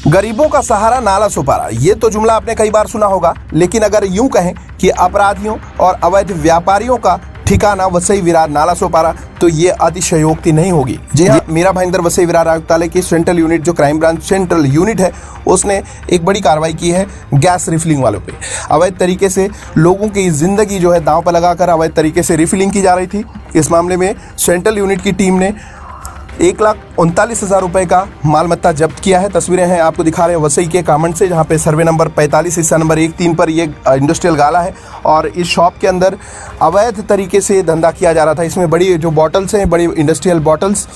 गरीबों का सहारा नाला सुपारा, ये तो जुमला आपने कई बार सुना होगा, लेकिन अगर यूं कहें कि अपराधियों और अवैध व्यापारियों का ठिकाना वसई विरार नाला सुपारा, तो ये अतिशयोक्ति नहीं होगी। जी हाँ, मीरा भाईंदर वसई विरार आयुक्तालय की सेंट्रल यूनिट, जो क्राइम ब्रांच सेंट्रल यूनिट है, उसने एक बड़ी कार्रवाई की है गैस रिफिलिंग वालों पे। अवैध तरीके से लोगों की ज़िंदगी जो है दांव पर लगाकर अवैध तरीके से रिफिलिंग की जा रही थी। इस मामले में सेंट्रल यूनिट की टीम ने 1,39,000 रुपये का मालमत्ता जब्त किया है। तस्वीरें हैं आपको दिखा रहे हैं वसई के कामंड से, जहां पे सर्वे नंबर 45 हिस्सा नंबर 13 पर ये इंडस्ट्रियल गाला है और इस शॉप के अंदर अवैध तरीके से धंधा किया जा रहा था। इसमें बड़ी जो बॉटल्स हैं, बड़ी industrial bottles,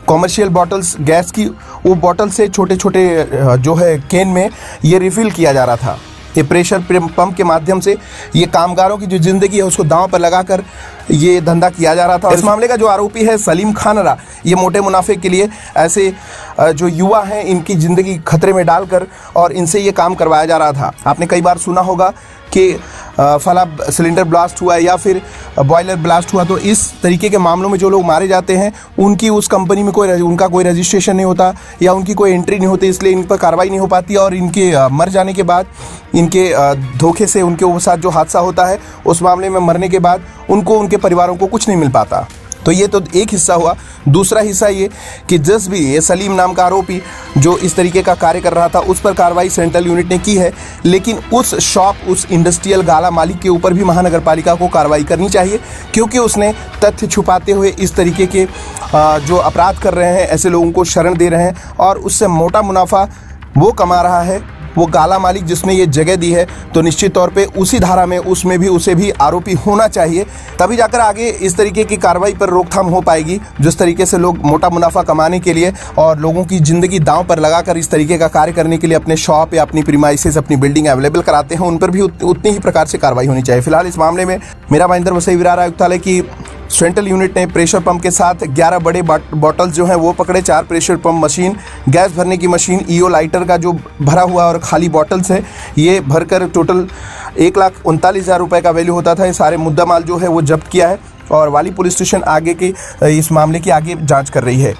commercial bottles gas की, वो बॉटल से छोटे छोटे जो है कैन में ये रिफ़िल किया जा रहा था। ये प्रेशर पंप के माध्यम से ये कामगारों की जो ज़िंदगी है उसको दांव पर लगाकर ये धंधा किया जा रहा था। इस मामले का जो आरोपी है सलीम खानरा, ये मोटे मुनाफे के लिए ऐसे जो युवा हैं इनकी ज़िंदगी खतरे में डालकर और इनसे ये काम करवाया जा रहा था। आपने कई बार सुना होगा कि फला सिलेंडर ब्लास्ट हुआ है या फिर बॉयलर ब्लास्ट हुआ, तो इस तरीके के मामलों में जो लोग मारे जाते हैं उनकी उस कंपनी में उनका कोई रजिस्ट्रेशन नहीं होता या उनकी कोई एंट्री नहीं होती, इसलिए इन पर कार्रवाई नहीं हो पाती और इनके मर जाने के बाद, इनके धोखे से उनके साथ जो हादसा होता है उस मामले में मरने के बाद उनको, उनके परिवारों को कुछ नहीं मिल पाता। तो ये तो एक हिस्सा हुआ। दूसरा हिस्सा ये कि जिस भी ये सलीम नाम का आरोपी जो इस तरीके का कार्य कर रहा था उस पर कार्रवाई सेंट्रल यूनिट ने की है, लेकिन उस शॉप, उस इंडस्ट्रियल गाला मालिक के ऊपर भी महानगर पालिका को कार्रवाई करनी चाहिए, क्योंकि उसने तथ्य छुपाते हुए इस तरीके के जो अपराध कर रहे हैं, ऐसे लोगों को शरण दे रहे हैं और उससे मोटा मुनाफा वो कमा रहा है, वो गाला मालिक जिसने ये जगह दी है। तो निश्चित तौर पे उसी धारा में उसमें भी उसे भी आरोपी होना चाहिए, तभी जाकर आगे इस तरीके की कार्रवाई पर रोकथाम हो पाएगी। जिस तरीके से लोग मोटा मुनाफा कमाने के लिए और लोगों की ज़िंदगी दांव पर लगाकर इस तरीके का कार्य करने के लिए अपने शॉप या अपनी प्रीमाइसेस, अपनी बिल्डिंग अवेलेबल कराते हैं, उन पर भी उतनी ही प्रकार से कार्रवाई होनी चाहिए। फिलहाल इस मामले में मीरा भाईंदर वसई विरार आयुक्तालय की सेंट्रल यूनिट ने प्रेशर पंप के साथ 11 बड़े बॉटल्स जो हैं वो पकड़े, 4 प्रेशर पंप मशीन, गैस भरने की मशीन, ईओ लाइटर का जो भरा हुआ और खाली बॉटल्स है, ये भरकर टोटल 1,39,000 रुपये का वैल्यू होता था। ये सारे मुद्दा माल जो है वो जब्त किया है और वाली पुलिस स्टेशन आगे की इस मामले की आगे जांच कर रही है।